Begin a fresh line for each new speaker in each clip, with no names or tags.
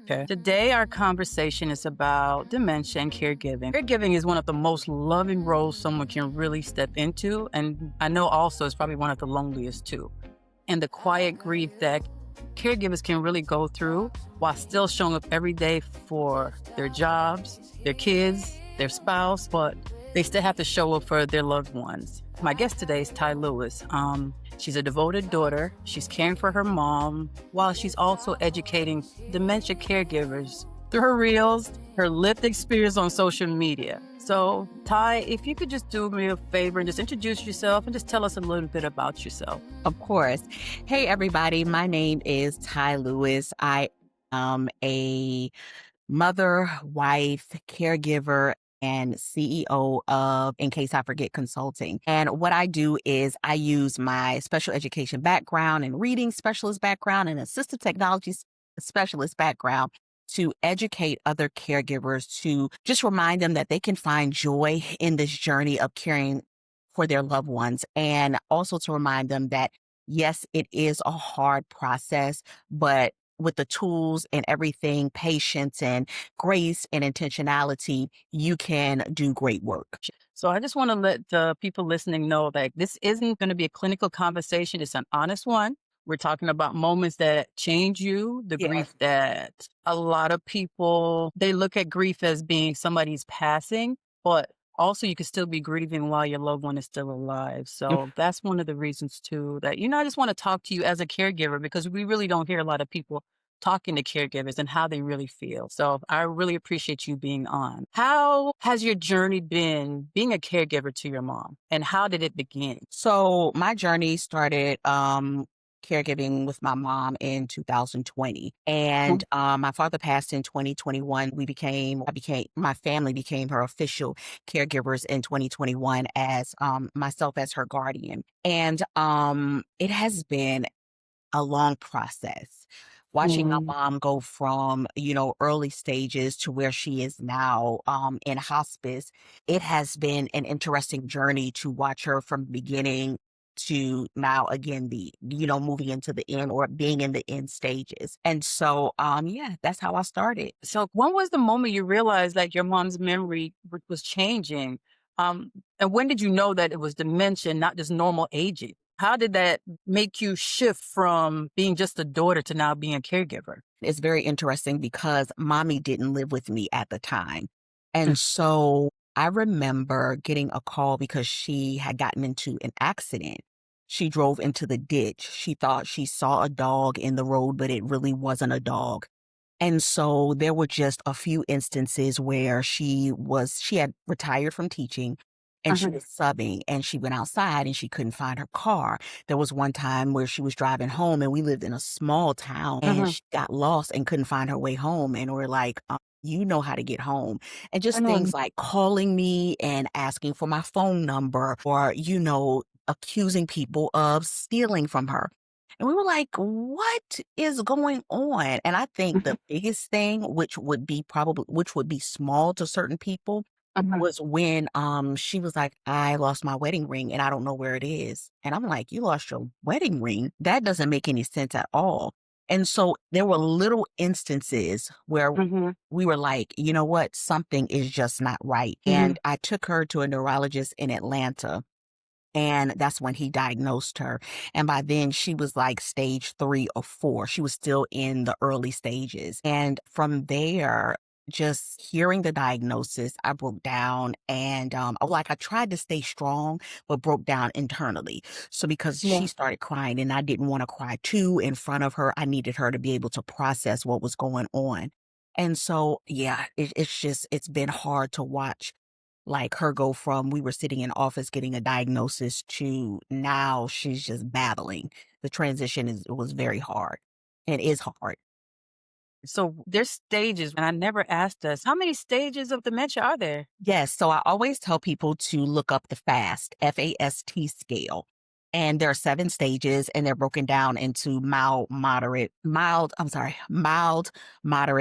Okay. Today, our conversation is about dementia and caregiving. Caregiving is one of the most loving roles someone can really step into. And I know also it's probably one of the loneliest too. And the quiet grief that caregivers can really go through while still showing up every day for their jobs, their kids, their spouse, but they still have to show up for their loved ones. My guest today is Ty Lewis. She's a devoted daughter. She's caring for her mom while she's also educating dementia caregivers through her reels, her lived experience on social media. So, Ty, if you could just do me a favor and just introduce yourself and just tell us a little bit about yourself.
Of course. Hey, everybody. My name is Ty Lewis. I am a mother, wife, caregiver, and CEO of In Case I Forget Consulting. And what I do is I use my special education background and reading specialist background and assistive technology specialist background to educate other caregivers, to just remind them that they can find joy in this journey of caring for their loved ones, and also to remind them that, yes, it is a hard process, but with the tools and everything, patience and grace and intentionality, you can do great work.
So I just want to let the people listening know that this isn't going to be a clinical conversation. It's an honest one. We're talking about moments that change you, the
Yeah.
grief that a lot of people, they look at grief as being somebody's passing, but also you can still be grieving while your loved one is still alive. So that's one of the reasons too that, I just want to talk to you as a caregiver because we really don't hear a lot of people talking to caregivers and how they really feel. So I really appreciate you being on. How has your journey been being a caregiver to your mom and how did it begin?
So my journey started caregiving with my mom in 2020. And my father passed in 2021. My family became her official caregivers in 2021 as myself as her guardian. And it has been a long process. Watching my
Mhm.
mom go from, early stages to where she is now, in hospice, it has been an interesting journey to watch her from beginning to now again, moving into the end or being in the end stages. And so, yeah, that's how I started.
So when was the moment you realized that your mom's memory was changing? Um, and when did you know that it was dementia, not just normal aging? How did that make you shift from being just a daughter to now being a caregiver?
It's very interesting because mommy didn't live with me at the time.
Mm.
And so I remember getting a call because she had gotten into an accident. She drove into the ditch. She thought she saw a dog in the road, but it really wasn't a dog. And so there were just a few instances where she had retired from teaching and she
Uh-huh.
was subbing and she went outside and she couldn't find her car. There was one time where she was driving home and we lived in a small town and
Uh-huh.
she got lost and couldn't find her way home. And we're like, you know how to get home. And just
Mhm.
things like calling me and asking for my phone number or, accusing people of stealing from her. And we were like, what is going on? And I think the biggest thing, which would be small to certain people,
Uh-huh.
was when she was like, I lost my wedding ring and I don't know where it is. And I'm like, you lost your wedding ring? That doesn't make any sense at all. And so there were little instances where
Mhm.
we were like, you know what? Something is just not right.
Mhm.
And I took her to a neurologist in Atlanta. And that's when he diagnosed her. And by then she was like stage 3 or 4. She was still in the early stages. And from there, just hearing the diagnosis, I broke down and I tried to stay strong, but broke down internally. So because she
Yeah.
started crying and I didn't want to cry too in front of her, I needed her to be able to process what was going on. And so, yeah, it's been hard to watch like her go from we were sitting in office getting a diagnosis to now she's just battling. The transition was very hard and is hard.
So there's stages, and I never asked us, how many stages of dementia are there?
Yes, so I always tell people to look up the FAST scale. And there are 7 stages and they're broken down into mild, moderate,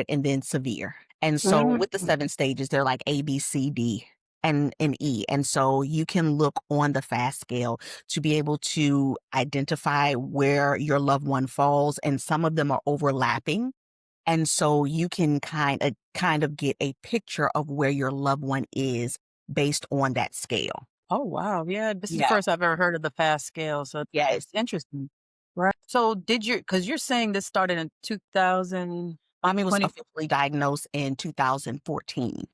and then severe. And so
Mhm.
with the 7 stages, they're like A, B, C, D, and E. And so you can look on the FAST scale to be able to identify where your loved one falls. And some of them are overlapping. And so you can kind of get a picture of where your loved one is based on that scale.
Oh, wow. Yeah, this is the
Yeah.
first I've ever heard of the fast scale, so
Yes.
it's interesting. Right. So did you, because you're saying this started in 2014.
Mommy was officially diagnosed in 2014.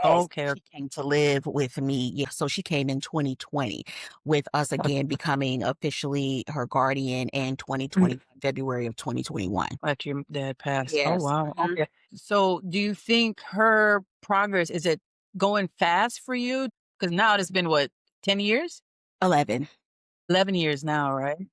Yes,
Okay.
she came to live with me. Yeah, so she came in 2020, with us again becoming officially her guardian in
Mm.
2020, February of 2021.
After your dad passed. Oh,
Yes.
wow.
Mhm.
Okay. So do you think her progress, is it going fast for you? Because now it's been what, 10 years?
11.
11 years now, right?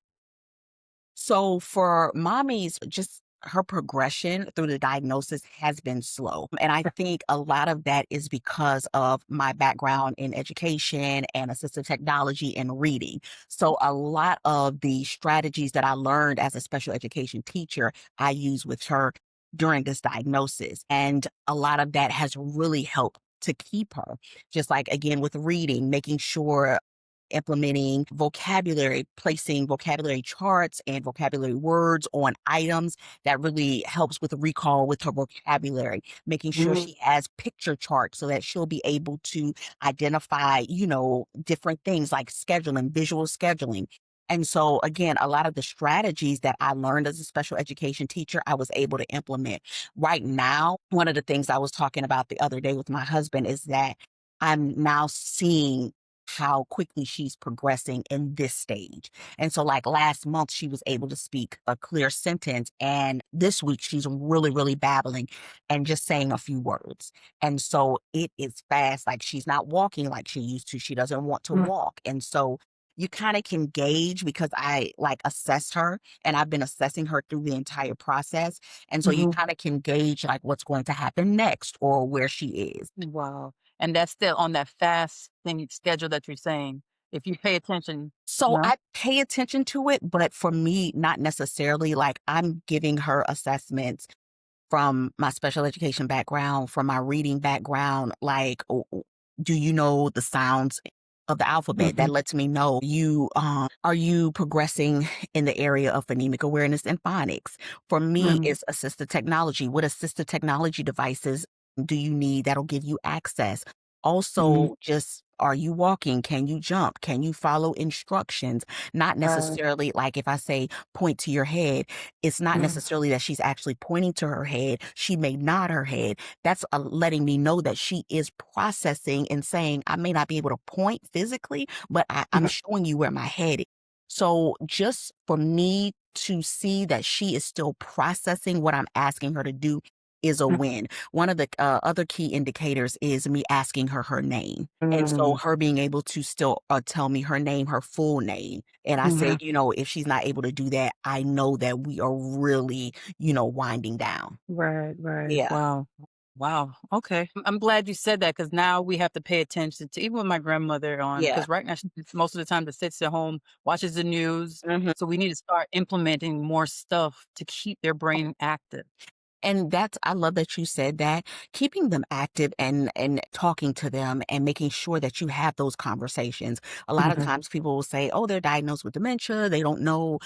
So for mommy's, just her progression through the diagnosis has been slow. And I think a lot of that is because of my background in education and assistive technology and reading. So a lot of the strategies that I learned as a special education teacher, I use with her during this diagnosis. And a lot of that has really helped to keep her. Just like again with reading, making sure implementing vocabulary, placing vocabulary charts and vocabulary words on items that really helps with recall with her vocabulary, making sure
Mhm.
she has picture charts so that she'll be able to identify, different things like scheduling, visual scheduling. And so, again, a lot of the strategies that I learned as a special education teacher, I was able to implement. Right now, one of the things I was talking about the other day with my husband is that I'm now seeing how quickly she's progressing in this stage. And so, like last month, she was able to speak a clear sentence. And this week, she's really, really babbling and just saying a few words. And so it is fast. Like she's not walking like she used to. She doesn't want to
Mm,
walk. And so you kind of can gauge because I like assess her and I've been assessing her through the entire process. And so you
mhm.
kind of can gauge like what's going to happen next or where she is.
Wow. And that's still on that fast thing schedule that you're saying. If you pay attention,
So
no?
I pay attention to it, but for me, not necessarily. Like I'm giving her assessments from my special education background, from my reading background. Like, do you know the sounds of the alphabet? That
Mhm,
lets me know you are you progressing in the area of phonemic awareness and phonics. For me,
mhm,
it's assistive technology. What assistive technology devices do you need that'll give you access?
mhm.
Also, just are you walking? Can you jump? Can you follow instructions? Not
Right.
necessarily like if I say point to your head, it's not
Mhm,
necessarily that she's actually pointing to her head. She may nod her head. That's letting me know that she is processing and saying, I may not be able to point physically, but I'm
mhm,
showing you where my head is. So just for me to see that she is still processing what I'm asking her to do is a
mhm,
win. One of the other key indicators is me asking her name. And so
mhm,
her being able to still tell me her name, her full name. And I said,
mhm.
if she's not able to do that, I know that we are really, winding down.
Right, right.
Yeah.
Wow. Wow. Okay. I'm glad you said that because now we have to pay attention to even with my grandmother on
Yeah.
because right now most of the time that sits at home, watches the news.
Mhm.
So we need to start implementing more stuff to keep their brain active.
And that's I love that you said that. Keeping them active and talking to them and making sure that you have those conversations. A lot of
Mhm,
times people will say, "Oh, they're diagnosed with dementia. They don't know,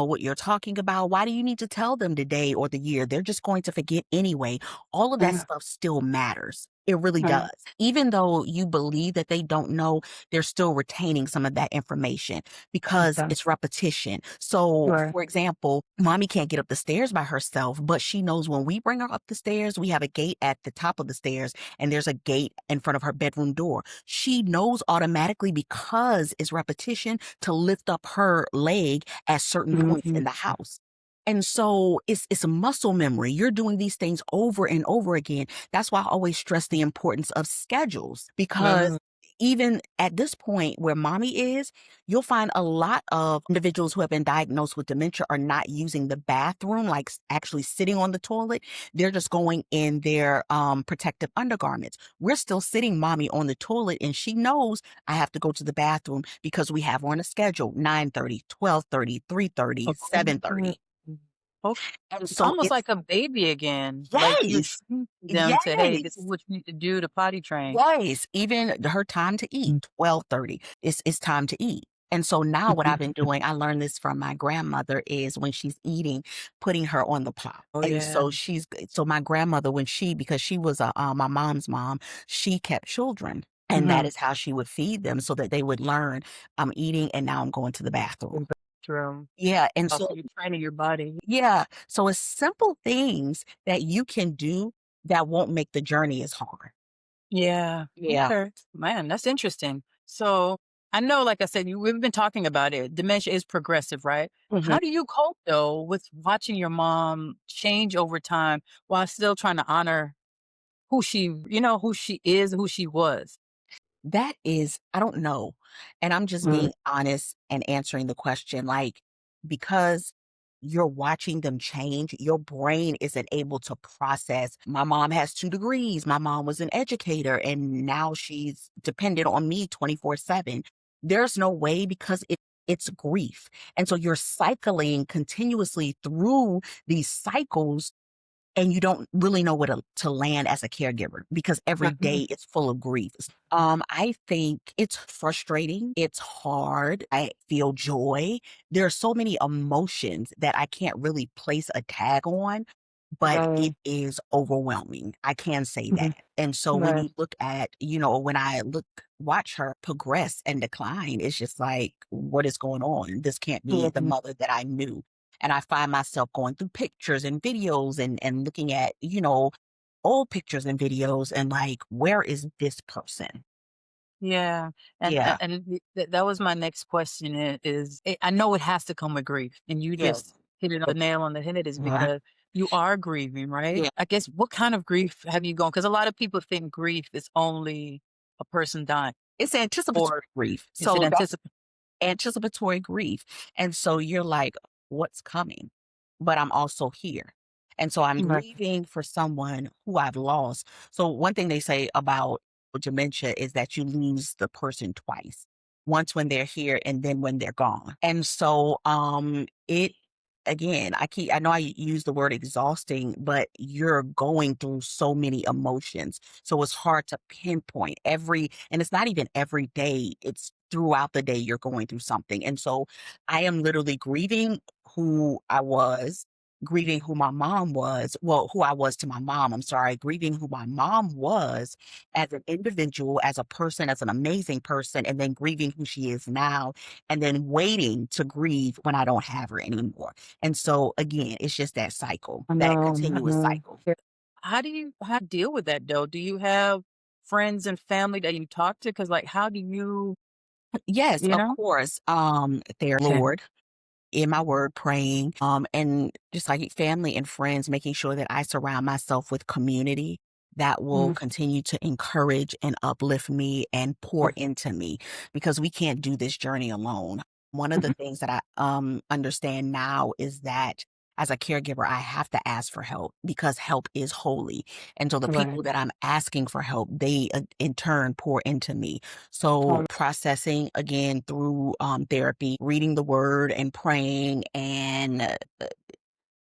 what you're talking about. Why do you need to tell them the day or the year? They're just going to forget anyway." All of that
mhm,
stuff still matters. It really
mhm.
does. Even though you believe that they don't know, they're still retaining some of that information because
Okay.
it's repetition. So,
Right.
for example, mommy can't get up the stairs by herself, but she knows when we bring her up the stairs, we have a gate at the top of the stairs and there's a gate in front of her bedroom door. She knows automatically because it's repetition to lift up her leg at certain points
Mhm.
in the house. And so it's a muscle memory. You're doing these things over and over again. That's why I always stress the importance of schedules because
Mhm.
even at this point where mommy is, you'll find a lot of individuals who have been diagnosed with dementia are not using the bathroom, like actually sitting on the toilet. They're just going in their protective undergarments. We're still sitting mommy on the toilet and she knows I have to go to the bathroom because we have her on a schedule 9:30, 12:30, 3:30,
Okay.
7:30.
Okay.
And
It's
so
almost
it's
like a baby again. Like you're
yes,
training them to, hey, this is
yes.
what you need to do to potty train.
Yes, even her time to eat,
Mm.
12:30, it's time to eat. And so now what I've
Mhm.
been doing, I learned this from my grandmother, is when she's eating, putting her on the pot.
Oh,
And
yeah.
so my grandmother, when because she was my mom's mom, she kept children. And that
Mhm.
is how she would feed them so that they would learn, I'm eating and now I'm going to the
In
bathroom.
the bathroom.
Yeah. And
Also,
so,
you're training your body.
yeah. So it's simple things that you can do that won't make the journey as hard.
Yeah.
Yeah.
Okay. Man, that's interesting. So I know, like I said, we've been talking about it. Dementia is progressive, right?
Mhm.
How do you cope though with watching your mom change over time while still trying to honor who she is, who she was?
That is, I don't know. And I'm just
Mm.
being honest and answering the question, like, because you're watching them change, your brain isn't able to process. My mom has 2 degrees. My mom was an educator and now she's dependent on me 24/7. There's no way, because it's grief. And so you're cycling continuously through these cycles, and you don't really know where to land as a caregiver because every
Mhm.
day is full of grief. I think it's frustrating. It's hard. I feel joy. There are so many emotions that I can't really place a tag on, but it
Right.
is overwhelming. I can say
Mhm.
that. And so when
Right.
you look at, when I watch her progress and decline, it's just like, what is going on? This can't be the
Mhm.
mother that I knew. And I find myself going through pictures and videos and looking at, old pictures and videos and like, where is this person?
Yeah,
Yeah.
that was my next question. I know it has to come with grief, and you
Yes.
just hit it on the nail on the head. Is
Uh-huh.
because you are grieving, right?
Yeah.
I guess what kind of grief have you gone? Because a lot of people think grief is only a person dying,
It's anticipatory
or
grief.
is it
So that's
anticipatory?
anticipatory grief. And so you're like, what's coming? But I'm also here. And so I'm
Right.
grieving for someone who I've lost. So one thing they say about dementia is that you lose the person twice. Once when they're here and then when they're gone. And so it again, I know I use the word exhausting, but you're going through so many emotions. So it's hard to pinpoint and it's not even every day, it's throughout the day you're going through something. And so I am literally grieving who I was, grieving who my mom was, well, who I was to my mom, I'm sorry, grieving who my mom was as an individual, as a person, as an amazing person, and then grieving who she is now, and then waiting to grieve when I don't have her anymore. And so again, it's just that cycle,
I
that
know. I
continuous
know.
cycle.
Yeah. How do you deal with that though? Do you have friends and family that you talk to? Because like, how do you,
Yes,
you
of
know?
course. Their
Okay.
Lord in my word, praying, and just like family and friends, making sure that I surround myself with community that will
Mhm.
continue to encourage and uplift me and pour into me, because we can't do this journey alone. One of the
Mhm.
things that I understand now is that as a caregiver, I have to ask for help because help is holy. And so the
Right.
people that I'm asking for help, they in turn pour into me. So processing again through therapy, reading the word and praying and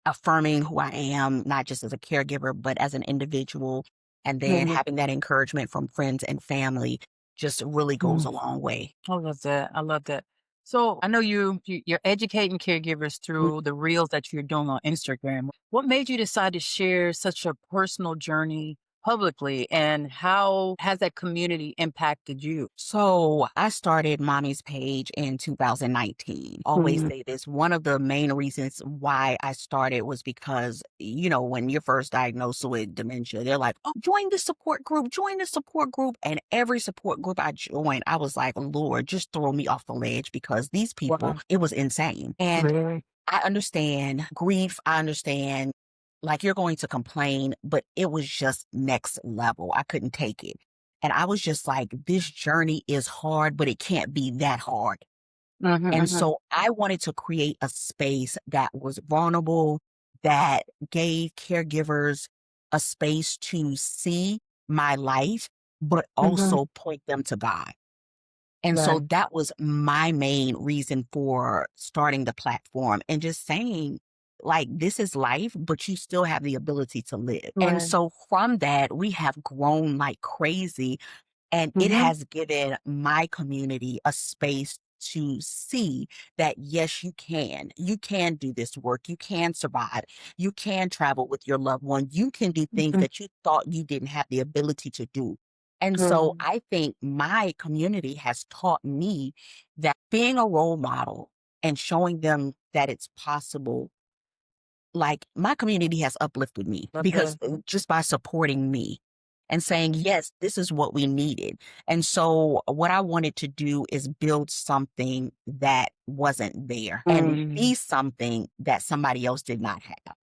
affirming who I am, not just as a caregiver, but as an individual. And then
Mhm.
having that encouragement from friends and family just really goes
Mhm.
a long way.
I love that. I love that. So I know you're educating caregivers through the reels that you're doing on Instagram. What made you decide to share such a personal journey publicly, and how has that community impacted you?
So I started Mommy's Page in 2019. Always
Mhm.
say this. One of the main reasons why I started was because, when you're first diagnosed with dementia, they're like, oh, join the support group, join the support group. And every support group I joined, I was like, Lord, just throw me off the ledge because these people,
Wow.
it was insane. And
Really?
I understand grief. I understand like you're going to complain, but it was just next level. I couldn't take it. And I was just like, this journey is hard, but it can't be that hard.
Mhm,
And
mhm.
so I wanted to create a space that was vulnerable, that gave caregivers a space to see my life, but
Mhm.
also point them to God. And so
Right.
that was my main reason for starting the platform and just saying, like, this is life, but you still have the ability to live. And
Right.
so from that, we have grown like crazy. And it
Mhm.
has given my community a space to see that, yes, you can do this work, you can survive, you can travel with your loved one, you can do things
Mhm.
that you thought you didn't have the ability to do. And so
Mhm.
I think my community has taught me that being a role model and showing them that it's possible, like, my community has uplifted me
Love
because
that.
just by supporting me and saying, "Yes, this is what we needed." And so what I wanted to do is build something that wasn't there and
Mm.
be something that somebody else did not have.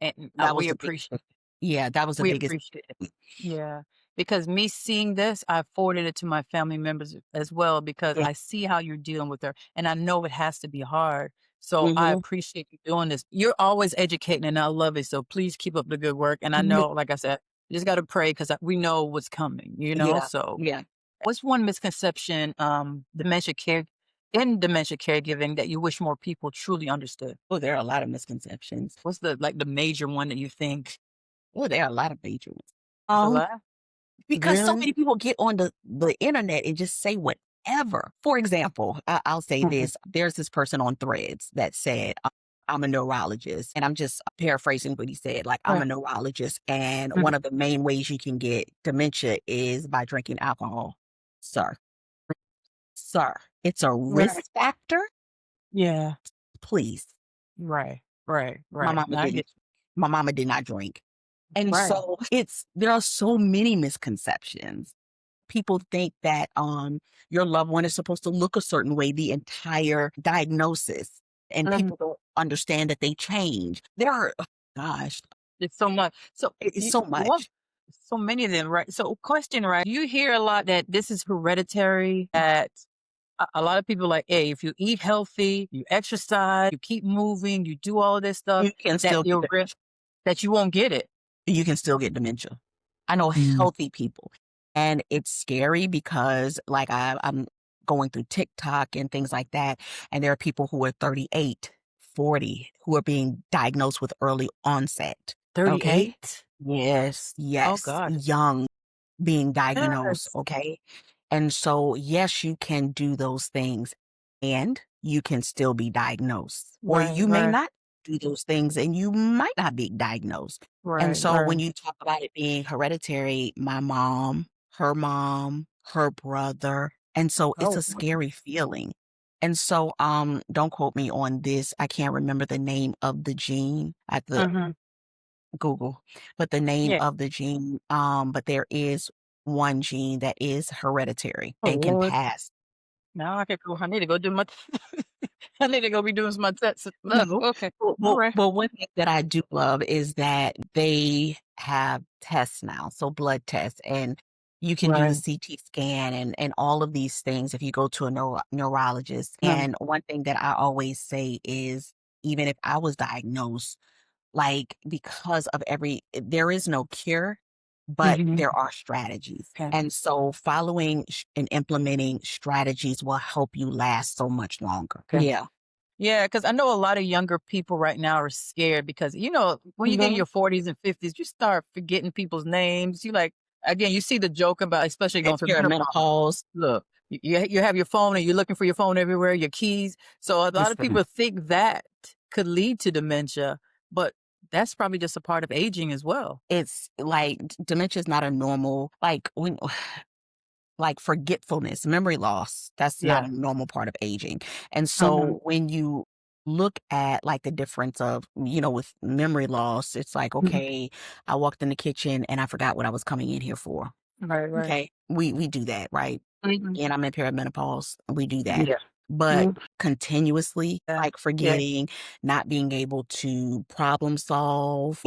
And
That was
we
the big
appreciate
Yeah, that was the
we
biggest.
appreciate it. Yeah, because me seeing this, I forwarded it to my family members as well because
Yeah.
I see how you're dealing with her, and I know it has to be hard. So I
Mhm.
appreciate you doing this. You're always educating, and I love it. So please keep up the good work. And I
Mhm.
know, like I said, you just got to pray because we know what's coming. You know.
Yeah.
So,
Yeah.
what's one misconception in dementia caregiving that you wish more people truly understood?
Oh, there are a lot of misconceptions.
What's the major one that you think?
Oh, there are a lot of major ones.
It's a
Um,
lot.
because so
Really?
many people get on the internet and just say whatever. For example, I'll say
Mhm.
this. There's this person on Threads that said, I'm a neurologist. And I'm just paraphrasing what he said. Like, I'm
Right.
a neurologist. And
Mhm.
one of the main ways you can get dementia is by drinking alcohol. Sir, sir, it's a
Right.
risk factor.
Yeah.
Please.
Right. Right.
My
Right.
mama
No, I
didn't.
get
My mama did not drink. And
right.
so there are so many misconceptions. People think that your loved one is supposed to look a certain way the entire diagnosis, and
Mhm.
people don't understand that they change. There are, oh gosh,
It's so much. So
it's
you
so
what
much.
so many of them, right? So question, right? You hear a lot that this is hereditary, that a lot of people like, hey, if you eat healthy, you exercise, you keep moving, you do all of this stuff,
You can
that
still get
you'll that you won't get it.
you can still get dementia. I know
Mm.
healthy people, and it's scary because, like, I'm going through TikTok and things like that, and there are people who are 38, 40 who are being diagnosed with early onset. Okay?
38?
Yes,
Oh
yes,
God.
young being diagnosed,
Yes.
okay? And so, yes, you can do those things and you can still be diagnosed, or
Right,
you may
right,
not do those things and you might not be diagnosed. And
right,
so, when
right.
you talk about it being hereditary, my mom, her brother, and so it's
Oh,
a scary feeling. And so, don't quote me on this. I can't remember the name of the gene. I have to
mhm.
Google, but the name
Yeah.
of the gene, but there is one gene that is hereditary
Oh
and can
Lord.
pass.
Now I could go. I need to go do my I need to go be doing my tests. No,
No,
okay.
well,
All
well,
right.
well, one thing that I do love is that they have tests now, so blood tests, and you can do a
Right.
CT scan and all of these things if you go to a neurologist.
Mhm.
And one thing that I always say is, even if I was diagnosed, like, because of there is no cure, but
Mhm.
there are strategies.
Okay.
And so following and implementing strategies will help you last so much longer.
Okay.
Yeah.
Yeah, because I know a lot of younger people right now are scared because, when you get in
Mhm.
your 40s and 50s, you start forgetting people's names. You like, again, you see the joke about, especially
And
going through menopause.
perimenopause.
Look, you have your phone and you're looking for your phone everywhere, your keys. So a lot of
Listen,
people think that could lead to dementia, but that's probably just a part of aging as well.
it's like dementia is not a normal, like, when like forgetfulness, memory loss, that's not
Yeah.
a normal part of aging. And
Mhm.
so when you look at, like, the difference of, with memory loss, it's like,
Mhm.
okay, I walked in the kitchen and I forgot what I was coming in here for.
Right, right.
Okay. We do that, right?
Mhm.
And I'm in perimenopause. We do that.
Yeah.
But
Mhm.
continuously,
Yeah.
like,
Yeah.
forgetting, not being able to problem solve,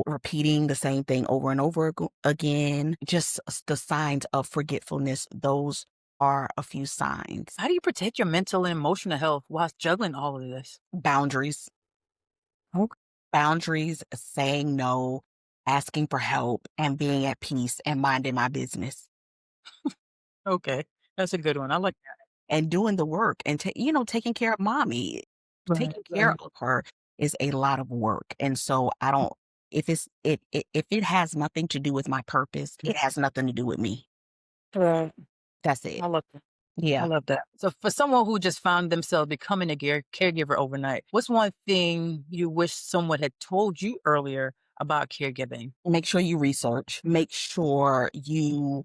repeating the same thing over and over again, just the signs of forgetfulness, those are a few signs.
How do you protect your mental and emotional health while juggling all of this?
Boundaries,
Okay.
boundaries, saying no, asking for help, and being at peace and minding my business.
Okay. That's a good one. I like that.
And doing the work and taking care of mommy.
Right,
Taking care
right,
of her is a lot of work, and so I don't if it has nothing to do with my purpose, it has nothing to do with me.
right.
That's it.
I love that. I
Yeah.
love that. So for someone who just found themselves becoming a caregiver overnight, what's one thing you wish someone had told you earlier about caregiving?
Make sure you research. Make sure you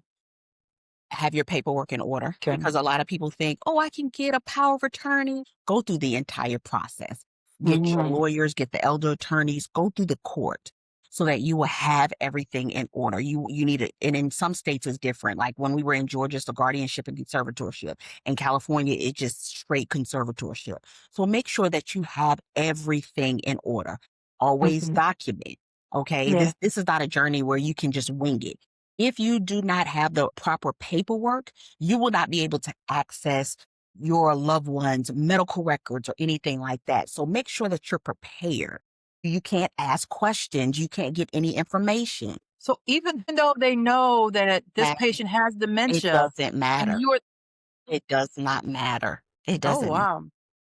have your paperwork in order
Okay.
because a lot of people think, oh, I can get a power of attorney. Go through the entire process. Get your
Mhm.
lawyers, get the elder attorneys, go through the court so that you will have everything in order. You need it. And in some states it's different. Like when we were in Georgia, it's the guardianship and conservatorship. In California, it's just straight conservatorship. So make sure that you have everything in order. Always
Mhm.
document. Okay.
Yeah.
This is not a journey where you can just wing it. If you do not have the proper paperwork, you will not be able to access your loved one's medical records or anything like that. So make sure that you're prepared. You can't ask questions. You can't get any information.
So even though they know that this
That
patient has
it
dementia
doesn't
and
matter.
you're
It does not matter. It
oh,
doesn't matter.
wow.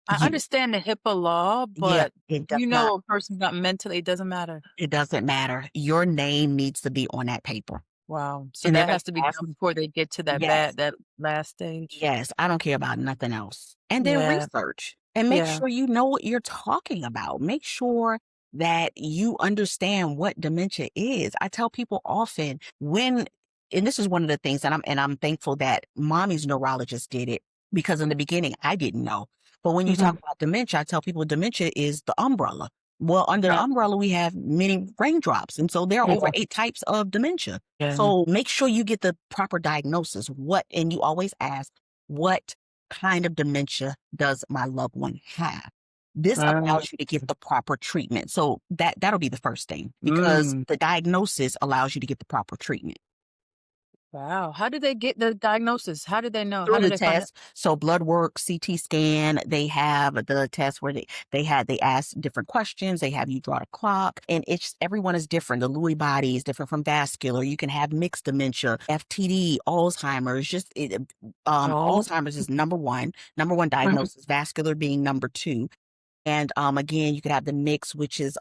I
You,
understand the HIPAA law,
yeah,
but
it does
you
not.
know a person's not mentally, it doesn't matter.
It doesn't matter. Your name needs to be on that paper.
Wow. So
And they're
that
going
has
to
to be
ask,
done before they get to
yes.
that last stage?
Yes, I don't care about nothing else. And then
Yeah.
research and make
Yeah.
sure you know what you're talking about. Make sure that you understand what dementia is. I tell people often when and this is one of the things that I'm thankful that mommy's neurologist did it because in the beginning I didn't know. But when you talk
Mhm.
about dementia, I tell people dementia is the umbrella. Well, under the
Yeah.
umbrella, we have many raindrops. And so there are over
Yeah.
8 types of dementia.
Yeah.
So make sure you get the proper diagnosis. And you always ask, what kind of dementia does my loved one have? This
Mm.
allows you to get the proper treatment. So that'll be the first thing because
Mm.
the diagnosis allows you to get the proper treatment.
Wow. How did they get the diagnosis? How did they know? How
Through
did
the
they find it?
test, so blood work, CT scan, they have the test where they ask different questions, they have you draw a clock, and it's everyone is different. The Lewy body is different from vascular. You can have mixed dementia, FTD, Alzheimer's.
Oh.
Alzheimer's is number one
Mhm.
diagnosis, vascular being number two. And, again, you could have the mix, which is,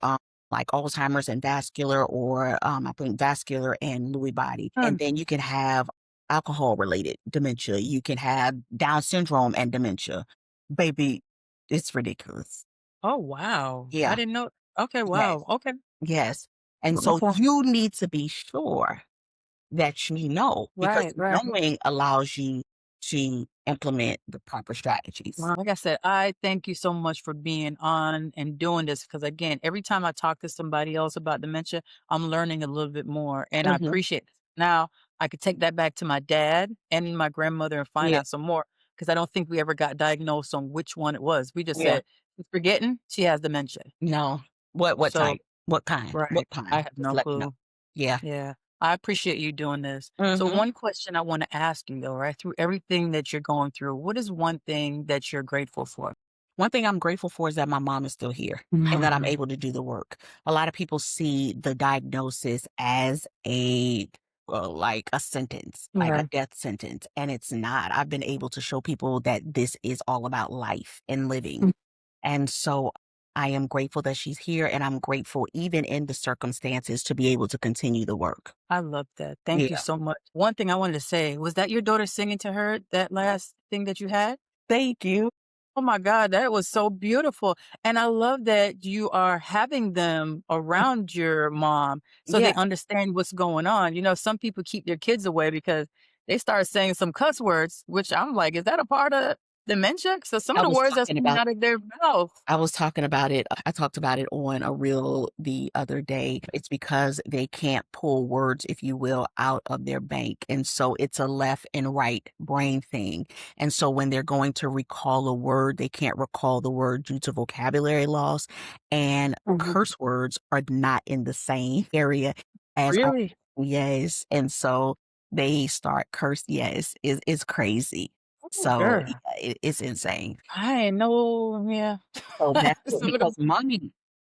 like Alzheimer's and vascular or, I think vascular and Lewy body. And
Mm.
then you can have alcohol-related dementia. You can have Down syndrome and dementia. Baby, it's ridiculous.
Oh, wow. I
Yeah.
didn't know. Okay, wow.
Yes.
Okay.
Yes. And so
Okay.
you need to be sure that you know, because
Right, right.
knowing allows you to implement the proper strategies.
Wow. Like I said, I thank you so much for being on and doing this because, again, every time I talk to somebody else about dementia, I'm learning a little bit more and I
Mhm.
appreciate it. Now I could take that back to my dad and my grandmother and find
Yeah.
out some more because I don't think we ever got diagnosed on which one it was. We just
Yeah.
said, "She's forgetting she has dementia."
No. What
So,
type? What kind?
right.
What kind?
I have
Just
no
let me know.
clue.
Yeah.
Yeah. I appreciate you doing this. So,
Mhm.
one question I want to ask you, though, right? Through everything that you're going through, what is one thing that you're grateful for?
One thing I'm grateful for is that my mom is still here and that I'm
Mhm.
able to do the work. A lot of people see the diagnosis as like a sentence, like a
Yeah.
death sentence, and it's not. I've been able to show people that this is all about life and living. And so I am grateful that she's here and I'm grateful even in the circumstances to be able to continue the work.
I love that. Thank you
Yeah.
so much. One thing I wanted to say, was that your daughter singing to her, that last thing that you had?
Thank you.
Oh my God, that was so beautiful. And I love that you are having them around your mom so they
Yeah.
understand what's going on. You know, some people keep their kids away because they start saying some cuss words, which I'm like, is that a part of dementia? So some
I
of the
was
words that's
talking
coming
about
out of their mouth.
I was talking about it. I talked about it on a reel the other day. It's because they can't pull words, if you will, out of their bank. And so it's a left and right brain thing. And so when they're going to recall a word, they can't recall the word due to vocabulary loss. And
Mhm.
curse words are not in the same area as our
Really?
yes. And so they start curse. Yes, it's crazy.
Oh,
So yeah,
girl.
it's insane.
I ain't know. Yeah.
So that's what
Some of them.
because mommy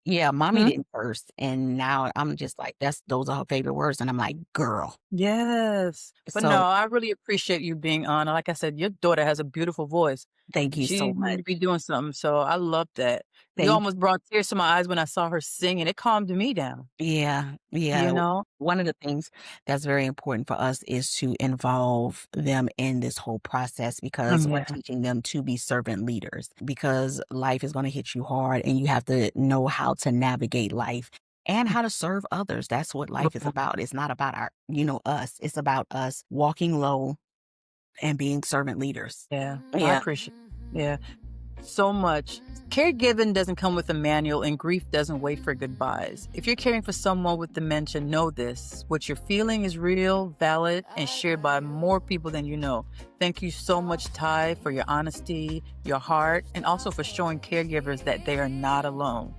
Mhm.
didn't first, and now I'm just like, those are her favorite words, and I'm like, "Girl."
Yes. But no,
So,
I really appreciate you being on. Like I said, your daughter has a beautiful voice.
thank you
She
so
need
much.
to be doing something. So I love that. You
Thank
almost brought tears to my eyes when I saw her sing, and it calmed me down,
Yeah, yeah.
you know?
One of the things that's very important for us is to involve them in this whole process because we're
Yeah.
teaching them to be servant leaders because life is going to hit you hard and you have to know how to navigate life and how to serve others. That's what life is about. It's not about us. It's about us walking low and being servant leaders.
Yeah, I
Yeah.
appreciate yeah, so much. Caregiving doesn't come with a manual, and grief doesn't wait for goodbyes. If you're caring for someone with dementia, know this. What you're feeling is real, valid, and shared by more people than you know. Thank you so much, Ty, for your honesty, your heart, and also for showing caregivers that they are not alone.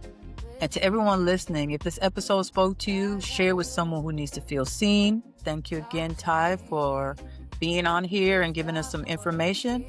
And to everyone listening, if this episode spoke to you, share with someone who needs to feel seen. Thank you again, Ty, for being on here and giving us some information.